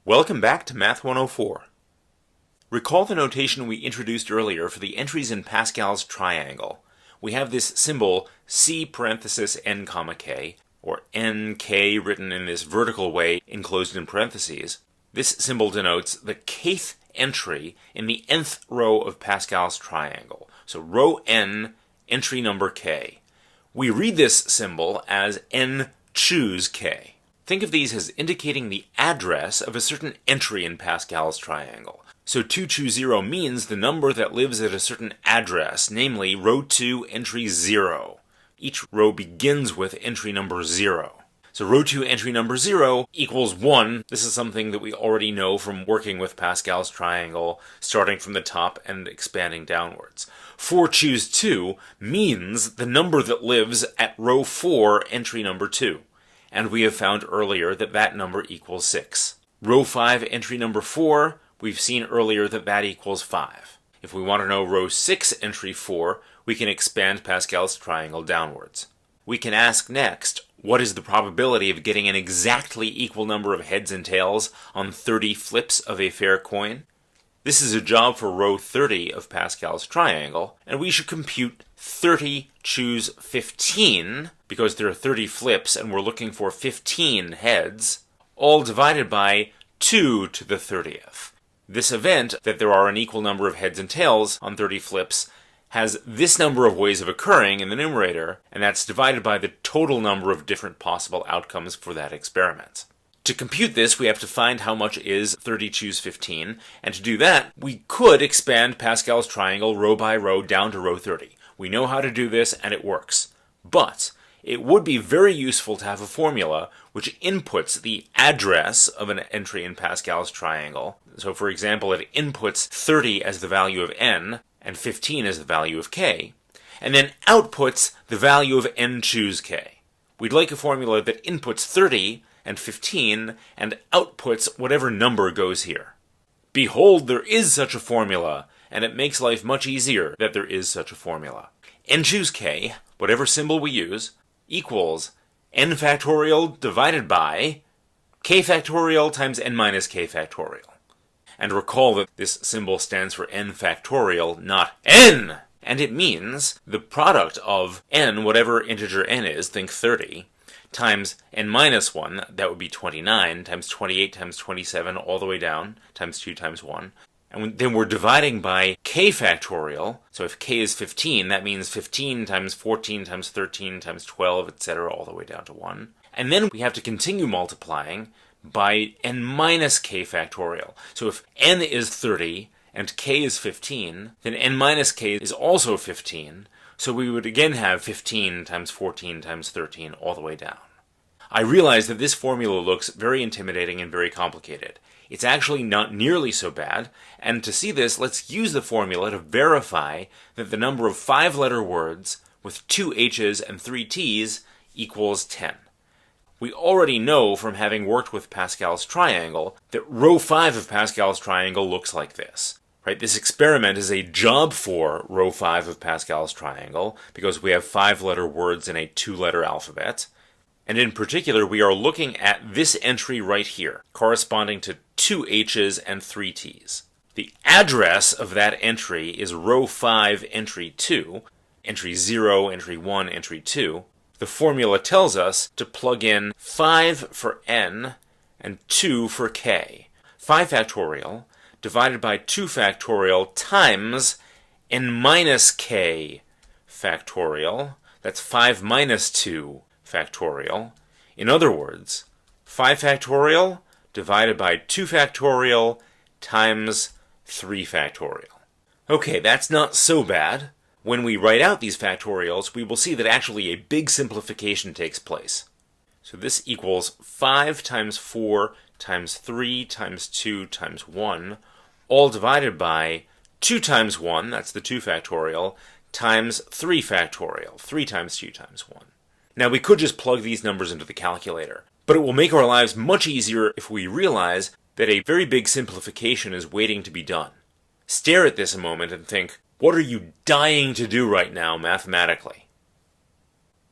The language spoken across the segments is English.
Welcome back to Math 104. Recall the notation we introduced earlier for the entries in Pascal's triangle. We have this symbol C parenthesis n comma k, or nk written in this vertical way enclosed in parentheses. This symbol denotes the kth entry in the nth row of Pascal's triangle. So row n, entry number k. We read this symbol as n choose k. Think of these as indicating the address of a certain entry in Pascal's triangle. So 2 choose 0 means the number that lives at a certain address, namely row 2, entry 0. Each row begins with entry number 0. So row 2, entry number 0 equals 1. This is something that we already know from working with Pascal's triangle, starting from the top and expanding downwards. 4 choose 2 means the number that lives at row 4, entry number 2. And we have found earlier that that number equals 6. Row 5, entry number 4, we've seen earlier that that equals 5. If we want to know row 6, entry 4, we can expand Pascal's triangle downwards. We can ask next, what is the probability of getting an exactly equal number of heads and tails on 30 flips of a fair coin? This is a job for row 30 of Pascal's triangle, and we should compute 30 choose 15, because there are 30 flips and we're looking for 15 heads, all divided by 2 to the 30th. This event, that there are an equal number of heads and tails on 30 flips, has this number of ways of occurring in the numerator, and that's divided by the total number of different possible outcomes for that experiment. To compute this, we have to find how much is 30 choose 15, and to do that, we could expand Pascal's triangle row by row down to row 30. We know how to do this, and it works. But it would be very useful to have a formula which inputs the address of an entry in Pascal's triangle. So for example, it inputs 30 as the value of n, and 15 as the value of k, and then outputs the value of n choose k. We'd like a formula that inputs 30 and 15, and outputs whatever number goes here. Behold, there is such a formula, and it makes life much easier that there is such a formula. N choose k, whatever symbol we use, equals n factorial divided by k factorial times n minus k factorial. And recall that this symbol stands for n factorial, not n! And it means the product of n, whatever integer n is, think 30, times n minus 1, that would be 29, times 28 times 27 all the way down, times 2 times 1. And then we're dividing by k factorial, so if k is 15, that means 15 times 14 times 13 times 12, etc., all the way down to 1. And then we have to continue multiplying by n minus k factorial. So if n is 30 and k is 15, then n minus k is also 15, so we would again have 15 times 14 times 13 all the way down. I realize that this formula looks very intimidating and very complicated. It's actually not nearly so bad, and to see this, let's use the formula to verify that the number of 5-letter words with 2 H's and 3 T's equals 10. We already know from having worked with Pascal's triangle that row 5 of Pascal's triangle looks like this. Right? This experiment is a job for row 5 of Pascal's triangle because we have 5-letter words in a 2-letter alphabet. And in particular, we are looking at this entry right here, corresponding to 2 H's and 3 T's. The address of that entry is row 5, entry 2, entry 0, entry 1, entry 2. The formula tells us to plug in 5 for n and 2 for k. 5 factorial divided by 2 factorial times n minus k factorial. That's 5 minus 2 factorial. In other words, 5 factorial divided by 2 factorial times 3 factorial. Okay, that's not so bad. When we write out these factorials, we will see that actually a big simplification takes place. So this equals 5 times 4 times 3 times 2 times 1, all divided by 2 times 1, that's the 2 factorial, times 3 factorial, 3 times 2 times 1. Now we could just plug these numbers into the calculator, but it will make our lives much easier if we realize that a very big simplification is waiting to be done. Stare at this a moment and think, what are you dying to do right now mathematically?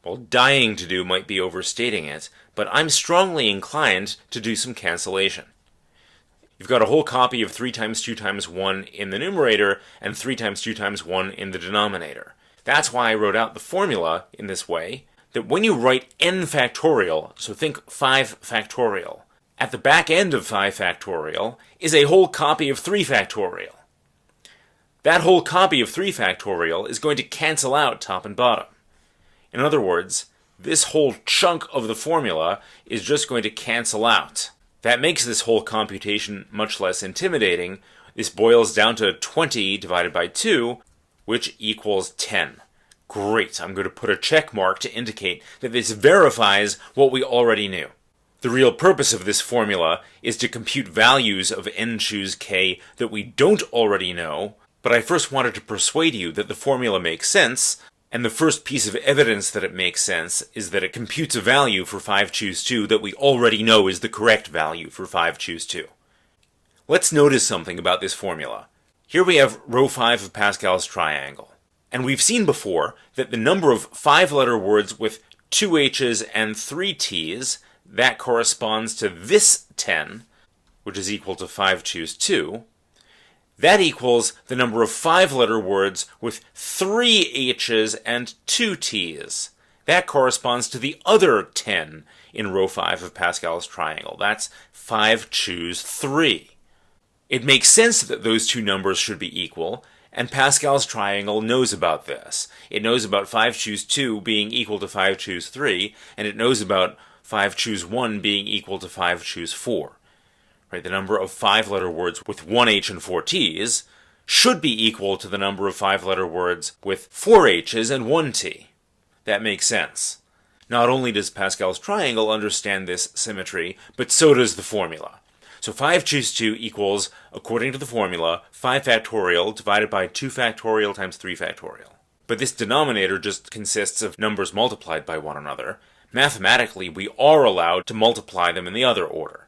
Well, dying to do might be overstating it, but I'm strongly inclined to do some cancellation. You've got a whole copy of 3 times 2 times 1 in the numerator and 3 times 2 times 1 in the denominator. That's why I wrote out the formula in this way, that when you write n factorial, so think 5 factorial, at the back end of 5 factorial is a whole copy of 3 factorial. That whole copy of 3 factorial is going to cancel out top and bottom. In other words, this whole chunk of the formula is just going to cancel out. That makes this whole computation much less intimidating. This boils down to 20 divided by 2, which equals 10. Great, I'm going to put a check mark to indicate that this verifies what we already knew. The real purpose of this formula is to compute values of n choose k that we don't already know, but I first wanted to persuade you that the formula makes sense, and the first piece of evidence that it makes sense is that it computes a value for 5 choose 2 that we already know is the correct value for 5 choose 2. Let's notice something about this formula. Here we have row 5 of Pascal's triangle. And we've seen before that the number of 5-letter words with 2 H's and 3 T's, that corresponds to this 10, which is equal to 5 choose 2. That equals the number of 5-letter words with 3 H's and 2 T's. That corresponds to the other 10 in row 5 of Pascal's triangle. That's 5 choose 3. It makes sense that those two numbers should be equal, and Pascal's triangle knows about this. It knows about 5 choose 2 being equal to 5 choose 3, and it knows about 5 choose 1 being equal to 5 choose 4. Right, the number of 5-letter words with 1 H and 4 T's should be equal to the number of 5-letter words with 4 H's and 1 T. That makes sense. Not only does Pascal's triangle understand this symmetry, but so does the formula. So 5 choose 2 equals, according to the formula, 5 factorial divided by 2 factorial times 3 factorial. But this denominator just consists of numbers multiplied by one another. Mathematically, we are allowed to multiply them in the other order.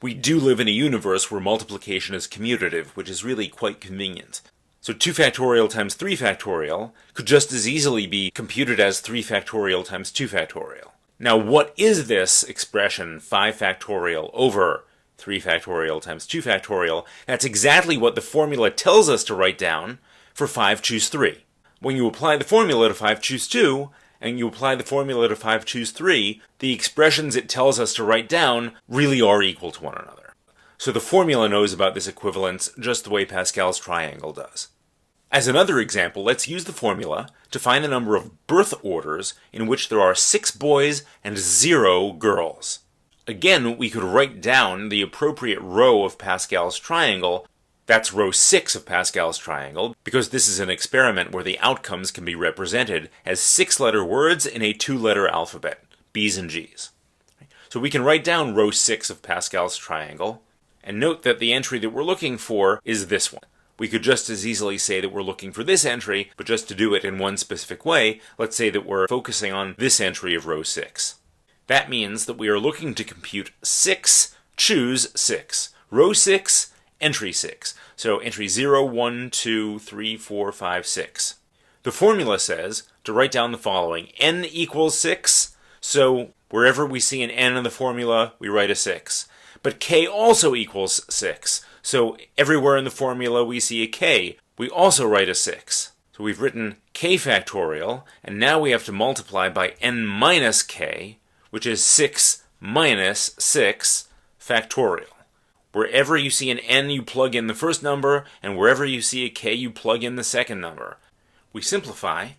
We do live in a universe where multiplication is commutative, which is really quite convenient. So 2 factorial times 3 factorial could just as easily be computed as 3 factorial times 2 factorial. Now, what is this expression 5 factorial over 3 factorial times 2 factorial? That's exactly what the formula tells us to write down for 5 choose 3. When you apply the formula to 5 choose 2, and you apply the formula to 5 choose 3, the expressions it tells us to write down really are equal to one another. So the formula knows about this equivalence just the way Pascal's triangle does. As another example, let's use the formula to find the number of birth orders in which there are 6 boys and 0 girls. Again, we could write down the appropriate row of Pascal's triangle. That's row 6 of Pascal's triangle, because this is an experiment where the outcomes can be represented as 6-letter words in a 2-letter alphabet, B's and G's. So we can write down row 6 of Pascal's triangle, and note that the entry that we're looking for is this one. We could just as easily say that we're looking for this entry, but just to do it in one specific way, let's say that we're focusing on this entry of row 6. That means that we are looking to compute 6 choose 6. Row 6, entry 6. So entry 0, 1, 2, 3, 4, 5, 6. The formula says to write down the following. N equals 6, so wherever we see an N in the formula, we write a 6. But K also equals 6, so everywhere in the formula we see a K, we also write a 6. So we've written K factorial, and now we have to multiply by N minus K, which is 6 minus 6 factorial. Wherever you see an N, you plug in the first number, and wherever you see a K, you plug in the second number. We simplify.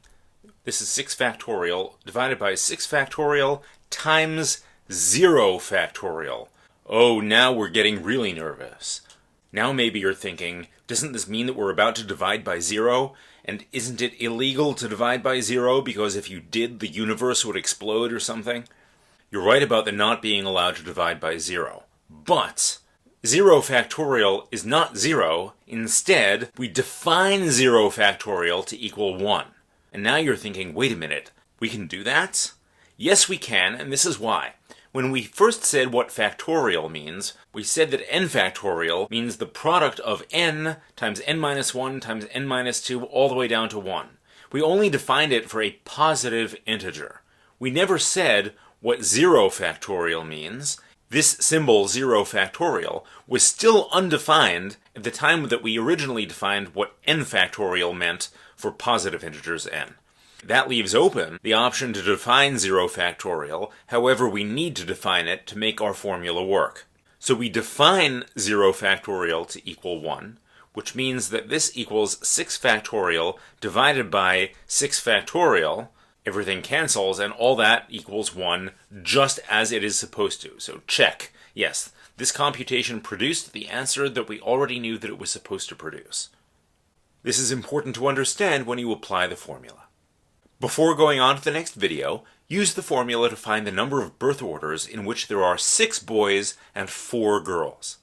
This is 6 factorial divided by 6 factorial times 0 factorial. Oh, now we're getting really nervous. Now maybe you're thinking, doesn't this mean that we're about to divide by 0? And isn't it illegal to divide by 0 because if you did, the universe would explode or something? You're right about the not being allowed to divide by 0. But 0 factorial is not 0. Instead, we define 0 factorial to equal 1. And now you're thinking, wait a minute, we can do that? Yes, we can, and this is why. When we first said what factorial means, we said that n factorial means the product of n times n minus 1 times n minus 2 all the way down to 1. We only defined it for a positive integer. We never said what 0 factorial means. This symbol 0 factorial was still undefined at the time that we originally defined what n factorial meant for positive integers n. That leaves open the option to define 0 factorial however we need to define it to make our formula work. So we define 0 factorial to equal 1, which means that this equals 6 factorial divided by 6 factorial. Everything cancels, and all that equals 1, just as it is supposed to. So check. Yes, this computation produced the answer that we already knew that it was supposed to produce. This is important to understand when you apply the formula. Before going on to the next video, use the formula to find the number of birth orders in which there are 6 boys and 4 girls.